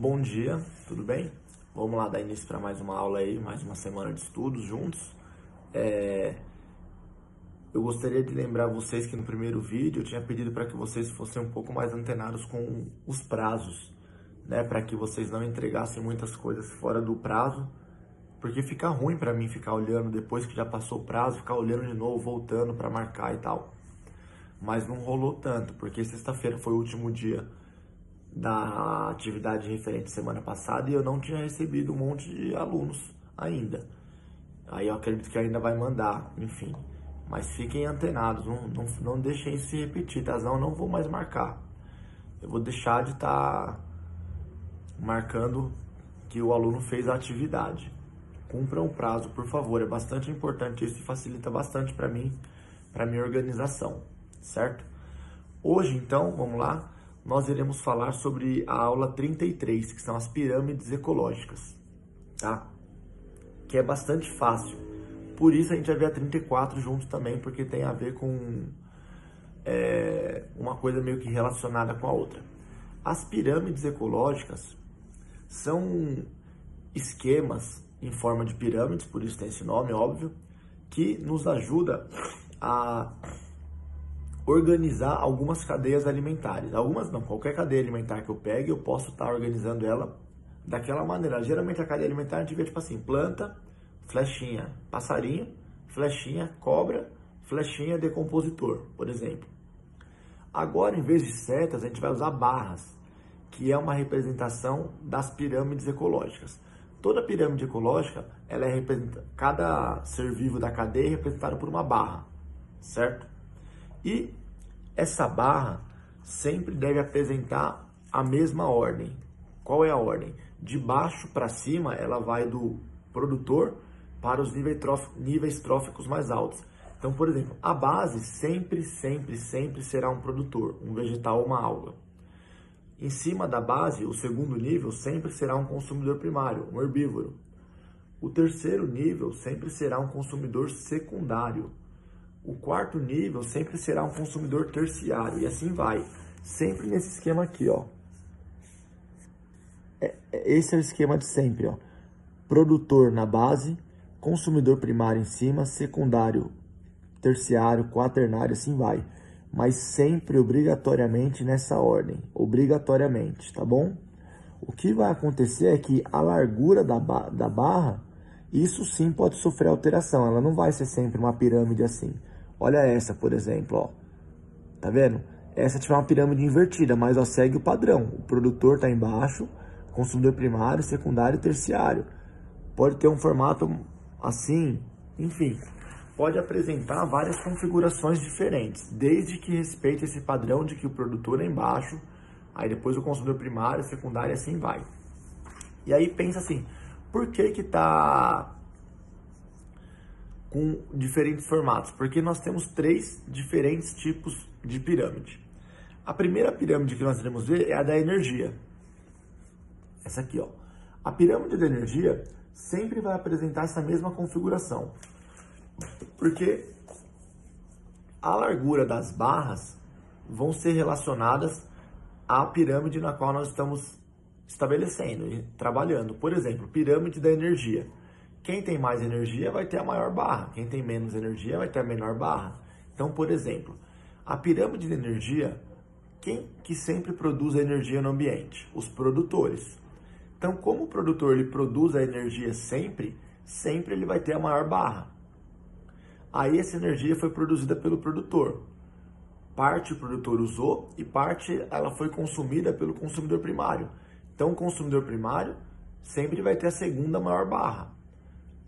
Bom dia, tudo bem? Vamos lá dar início para mais uma aula aí, mais uma semana de estudos juntos. Eu gostaria de lembrar vocês que no primeiro vídeo eu tinha pedido para que vocês fossem um pouco mais antenados com os prazos, né? Para que vocês não entregassem muitas coisas fora do prazo, porque fica ruim para mim ficar olhando depois que já passou o prazo, ficar olhando de novo, voltando para marcar e tal. Mas não rolou tanto, porque sexta-feira foi o último dia da atividade referente semana passada e eu não tinha recebido um monte de alunos ainda. Aí eu acredito que ainda vai mandar, enfim. Mas fiquem antenados, não deixem isso se repetir, tá? Não, não vou mais marcar. Eu vou deixar de estar marcando que o aluno fez a atividade. Cumpram o prazo, por favor, é bastante importante isso e facilita bastante para mim, para minha organização, certo? Hoje, então, vamos lá, nós iremos falar sobre a aula 33, que são as pirâmides ecológicas, tá? Que é bastante fácil. Por isso a gente vai ver a 34 juntos também, porque tem a ver com uma coisa meio que relacionada com a outra. As pirâmides ecológicas são esquemas em forma de pirâmides, por isso tem esse nome, óbvio, que nos ajuda a organizar algumas cadeias alimentares. Algumas não, qualquer cadeia alimentar que eu pegue, eu posso estar organizando ela daquela maneira. Geralmente a cadeia alimentar a gente vê tipo assim, planta, flechinha, passarinho, flechinha, cobra, flechinha, decompositor, por exemplo. Agora, em vez de setas, a gente vai usar barras, que é uma representação das pirâmides ecológicas. Toda pirâmide ecológica, ela é cada ser vivo da cadeia é representado por uma barra, certo? E essa barra sempre deve apresentar a mesma ordem. Qual é a ordem? De baixo para cima, ela vai do produtor para os níveis tróficos mais altos. Então, por exemplo, a base sempre será um produtor, um vegetal ou uma alga. Em cima da base, o segundo nível sempre será um consumidor primário, um herbívoro. O terceiro nível sempre será um consumidor secundário. O quarto nível sempre será um consumidor terciário, e assim vai. Sempre nesse esquema aqui, ó. Esse é o esquema de sempre, ó. Produtor na base, consumidor primário em cima, secundário, terciário, quaternário, assim vai. Mas sempre obrigatoriamente nessa ordem, obrigatoriamente, tá bom? O que vai acontecer é que a largura da barra, isso sim pode sofrer alteração, ela não vai ser sempre uma pirâmide assim. Olha essa, por exemplo, ó. Tá vendo? Essa tiver uma pirâmide invertida, mas ó, segue o padrão. O produtor está embaixo, consumidor primário, secundário e terciário. Pode ter um formato assim, enfim. Pode apresentar várias configurações diferentes, desde que respeite esse padrão de que o produtor é embaixo, aí depois o consumidor primário, secundário e assim vai. E aí pensa assim, por que que tá com diferentes formatos? Porque nós temos 3 diferentes tipos de pirâmide. A primeira pirâmide que nós iremos ver é a da energia. Essa aqui, ó. A pirâmide da energia sempre vai apresentar essa mesma configuração. Porque a largura das barras vão ser relacionadas à pirâmide na qual nós estamos estabelecendo e trabalhando. Por exemplo, pirâmide da energia. Quem tem mais energia vai ter a maior barra, quem tem menos energia vai ter a menor barra. Então, por exemplo, a pirâmide de energia, quem que sempre produz a energia no ambiente? Os produtores. Então, como o produtor ele produz a energia sempre ele vai ter a maior barra. Aí essa energia foi produzida pelo produtor. Parte o produtor usou e parte ela foi consumida pelo consumidor primário. Então, o consumidor primário sempre vai ter a segunda maior barra.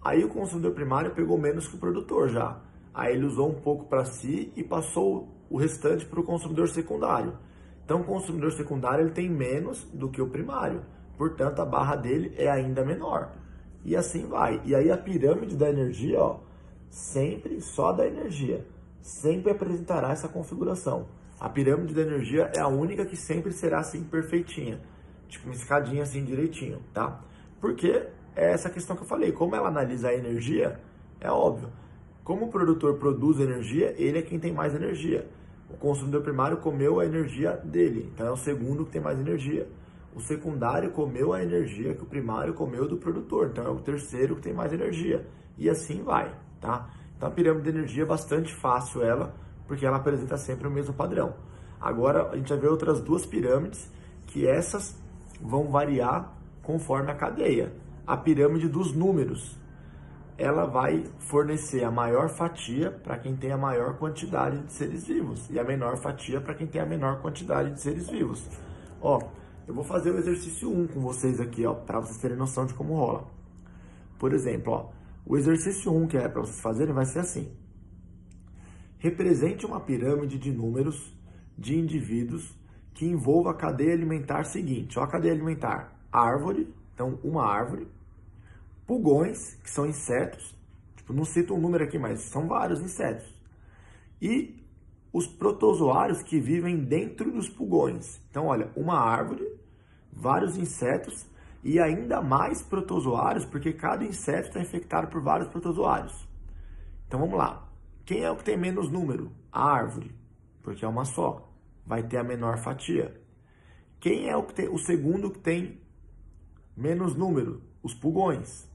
Aí o consumidor primário pegou menos que o produtor já. Aí ele usou um pouco para si e passou o restante para o consumidor secundário. Então o consumidor secundário ele tem menos do que o primário. Portanto, a barra dele é ainda menor. E assim vai. E aí a pirâmide da energia, ó, sempre só da energia, sempre apresentará essa configuração. A pirâmide da energia é a única que sempre será assim perfeitinha. Tipo uma escadinha assim direitinho, tá? Porque é essa questão que eu falei, como ela analisa a energia, é óbvio. Como o produtor produz energia, ele é quem tem mais energia. O consumidor primário comeu a energia dele, então é o segundo que tem mais energia. o secundário comeu a energia que o primário comeu do produtor, então é o terceiro que tem mais energia, e assim vai, tá? Então a pirâmide de energia é bastante fácil ela, porque ela apresenta sempre o mesmo padrão. Agora a gente vai ver outras duas pirâmides, que essas vão variar conforme a cadeia. A pirâmide dos números, ela vai fornecer a maior fatia para quem tem a maior quantidade de seres vivos e a menor fatia para quem tem a menor quantidade de seres vivos. Ó, eu vou fazer o exercício 1 com vocês aqui, ó, para vocês terem noção de como rola. Por exemplo, ó, o exercício 1 que é para vocês fazerem vai ser assim. Represente uma pirâmide de números de indivíduos que envolva a cadeia alimentar seguinte. Ó, a cadeia alimentar, árvore, então uma árvore. Pulgões, que são insetos, tipo, não cito um número aqui, mas são vários insetos. E os protozoários que vivem dentro dos pulgões. Então, olha, uma árvore, vários insetos e ainda mais protozoários, porque cada inseto está infectado por vários protozoários. Então, vamos lá. Quem é o que tem menos número? A árvore, porque é uma só. Vai ter a menor fatia. Quem é o segundo que tem menos número? Os pulgões.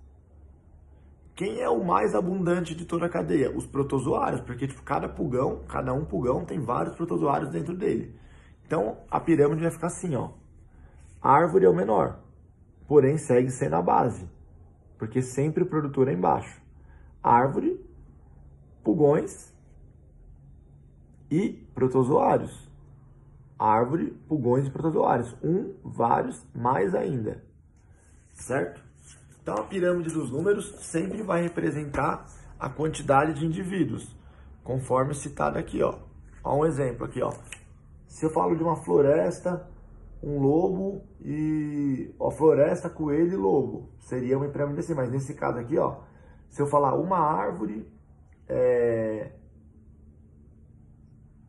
Quem é o mais abundante de toda a cadeia? Os protozoários, porque tipo, cada um pulgão tem vários protozoários dentro dele. Então, a pirâmide vai ficar assim, ó. A árvore é o menor, porém segue sendo a base, porque sempre o produtor é embaixo. Árvore, pulgões e protozoários. Árvore, pulgões e protozoários. Vários, mais ainda. Certo? Então, a pirâmide dos números sempre vai representar a quantidade de indivíduos, conforme citado aqui, ó. Ó um exemplo aqui, ó. Se eu falo de uma floresta, um lobo e... Ó, floresta, coelho e lobo. Seria uma pirâmide assim, mas nesse caso aqui, ó. Se eu falar uma árvore,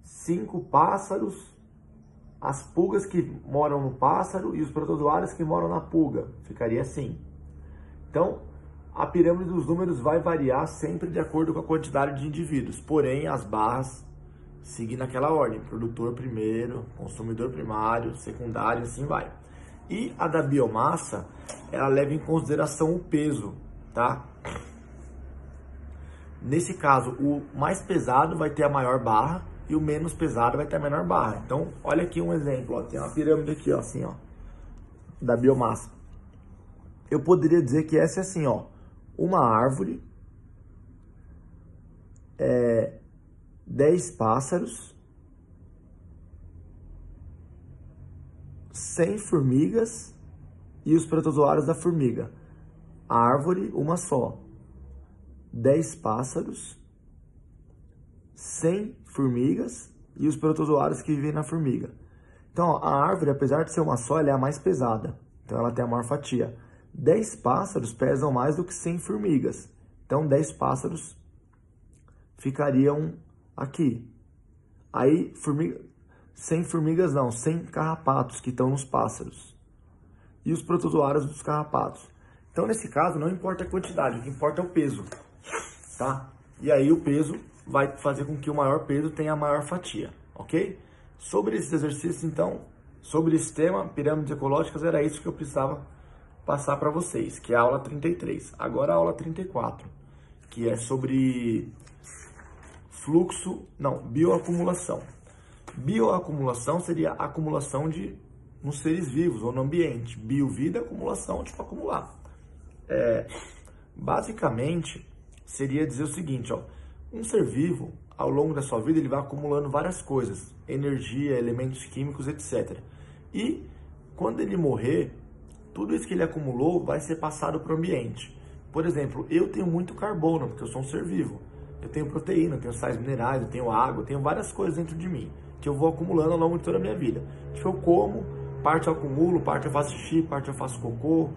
5 pássaros, as pulgas que moram no pássaro e os protozoários que moram na pulga. Ficaria assim. Então, a pirâmide dos números vai variar sempre de acordo com a quantidade de indivíduos. Porém, as barras seguem naquela ordem. Produtor primeiro, consumidor primário, secundário, assim vai. E a da biomassa, ela leva em consideração o peso, tá? Nesse caso, o mais pesado vai ter a maior barra e o menos pesado vai ter a menor barra. Então, olha aqui um exemplo, ó. Tem uma pirâmide aqui, ó, assim, ó, da biomassa. Eu poderia dizer que essa é assim, ó, uma árvore, 10 pássaros, 100 formigas e os protozoários da formiga. A árvore, uma só, 10 pássaros, 100 formigas e os protozoários que vivem na formiga. Então, ó, a árvore, apesar de ser uma só, ela é a mais pesada, então ela tem a maior fatia. 10 pássaros pesam mais do que 100 formigas. Então, 10 pássaros ficariam aqui. Aí, 100 formigas não, 100 carrapatos que estão nos pássaros. E os protozoários dos carrapatos. Então, nesse caso, não importa a quantidade, o que importa é o peso. Tá? E aí, o peso vai fazer com que o maior peso tenha a maior fatia. Ok? Sobre esses exercícios, então, sobre esse tema, pirâmides ecológicas, era isso que eu precisava passar para vocês, que é a aula 33. Agora a aula 34, que é sobre bioacumulação. Bioacumulação seria a acumulação nos seres vivos ou no ambiente. Biovida, acumulação, tipo acumular. Basicamente, seria dizer o seguinte, ó, um ser vivo, ao longo da sua vida, ele vai acumulando várias coisas, energia, elementos químicos, etc. E quando ele morrer, tudo isso que ele acumulou vai ser passado para o ambiente. Por exemplo, eu tenho muito carbono, porque eu sou um ser vivo. Eu tenho proteína, eu tenho sais minerais, eu tenho água, eu tenho várias coisas dentro de mim, que eu vou acumulando ao longo de toda a minha vida. Tipo, eu como, parte eu acumulo, parte eu faço xixi, parte eu faço cocô,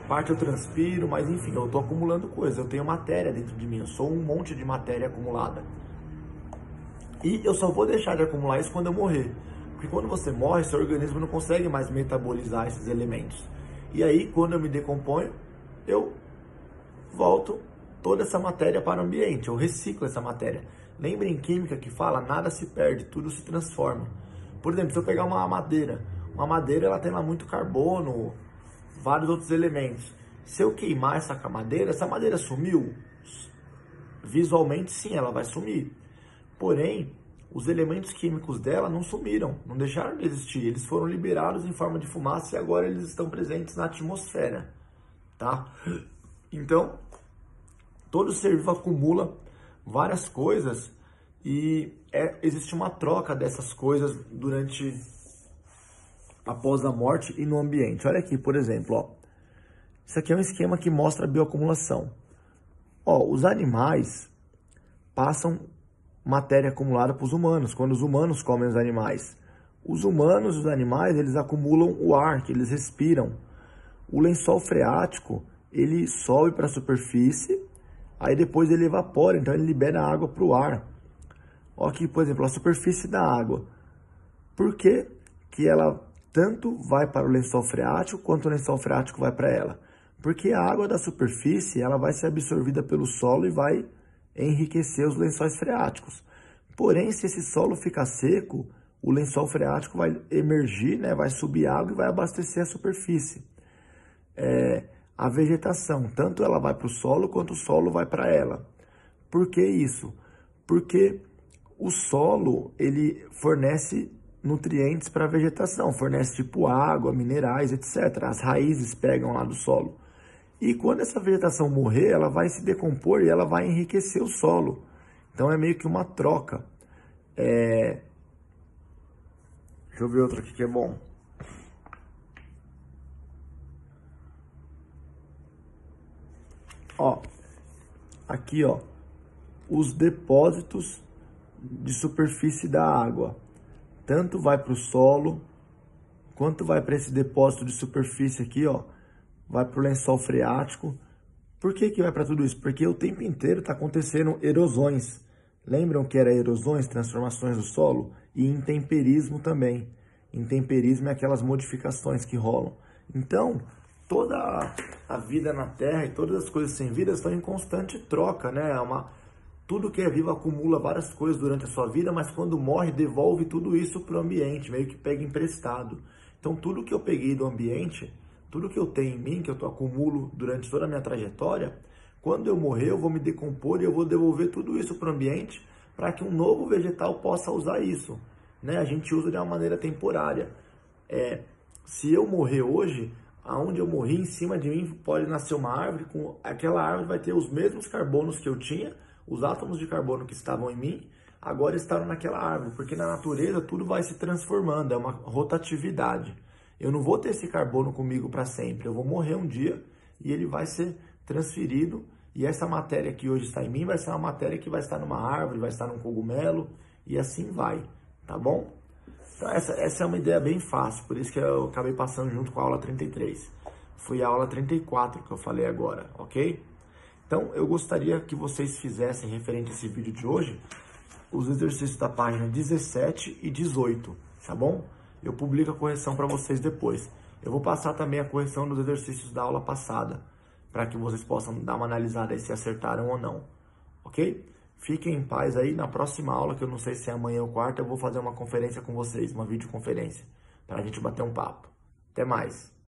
parte eu transpiro, mas enfim, eu estou acumulando coisas. Eu tenho matéria dentro de mim, eu sou um monte de matéria acumulada. E eu só vou deixar de acumular isso quando eu morrer. Porque quando você morre, seu organismo não consegue mais metabolizar esses elementos. E aí, quando eu me decomponho, eu volto toda essa matéria para o ambiente, eu reciclo essa matéria. Lembre em química que fala, nada se perde, tudo se transforma. Por exemplo, se eu pegar uma madeira uma madeira ela tem lá muito carbono, vários outros elementos. Se eu queimar essa madeira sumiu? Visualmente sim, ela vai sumir. Porém, os elementos químicos dela não sumiram, não deixaram de existir. Eles foram liberados em forma de fumaça e agora eles estão presentes na atmosfera, tá? Então, todo ser vivo acumula várias coisas e existe uma troca dessas coisas após a morte e no ambiente. Olha aqui, por exemplo, ó. Isso aqui é um esquema que mostra a bioacumulação. Ó, os animais passam matéria acumulada para os humanos, quando os humanos comem os animais. Os humanos e os animais, eles acumulam o ar que eles respiram. O lençol freático, ele sobe para a superfície, aí depois ele evapora, então ele libera a água para o ar. Ó aqui, por exemplo, a superfície da água. Por que que ela tanto vai para o lençol freático, quanto o lençol freático vai para ela? Porque a água da superfície, ela vai ser absorvida pelo solo e vai enriquecer os lençóis freáticos. Porém, se esse solo ficar seco, o lençol freático vai emergir, né, vai subir água e vai abastecer a superfície. A vegetação, tanto ela vai para o solo, quanto o solo vai para ela. Por que isso? Porque o solo, ele fornece nutrientes para a vegetação, fornece tipo água, minerais, etc. As raízes pegam lá do solo. E quando essa vegetação morrer, ela vai se decompor e ela vai enriquecer o solo. Então é meio que uma troca. Deixa eu ver outro aqui que é bom. Ó, aqui ó, os depósitos de superfície da água. Tanto vai para o solo, quanto vai para esse depósito de superfície aqui, ó. Vai para o lençol freático. Por que que vai para tudo isso? Porque o tempo inteiro está acontecendo erosões. Lembram que era erosões, transformações do solo? E intemperismo também. Intemperismo é aquelas modificações que rolam. Então, toda a vida na Terra e todas as coisas sem vida estão em constante troca, né? Tudo que é vivo acumula várias coisas durante a sua vida, mas quando morre, devolve tudo isso para o ambiente, meio que pega emprestado. Então, tudo que eu peguei do ambiente, tudo que eu tenho em mim, que eu acumulo durante toda a minha trajetória, quando eu morrer, eu vou me decompor e eu vou devolver tudo isso para o ambiente para que um novo vegetal possa usar isso, né? A gente usa de uma maneira temporária. Se eu morrer hoje, aonde eu morri, em cima de mim pode nascer uma árvore, aquela árvore vai ter os mesmos carbonos que eu tinha, os átomos de carbono que estavam em mim, agora estão naquela árvore, porque na natureza tudo vai se transformando, é uma rotatividade. Eu não vou ter esse carbono comigo para sempre, eu vou morrer um dia e ele vai ser transferido, e essa matéria que hoje está em mim vai ser uma matéria que vai estar numa árvore, vai estar num cogumelo, e assim vai, tá bom? Então essa é uma ideia bem fácil, por isso que eu acabei passando junto com a aula 33. Foi a aula 34 que eu falei agora, ok? Então eu gostaria que vocês fizessem, referente a esse vídeo de hoje, os exercícios da página 17 e 18, tá bom? Eu publico a correção para vocês depois. Eu vou passar também a correção dos exercícios da aula passada, para que vocês possam dar uma analisada aí se acertaram ou não, ok? Fiquem em paz aí, na próxima aula, que eu não sei se é amanhã ou quarta, eu vou fazer uma conferência com vocês, uma videoconferência, para a gente bater um papo. Até mais!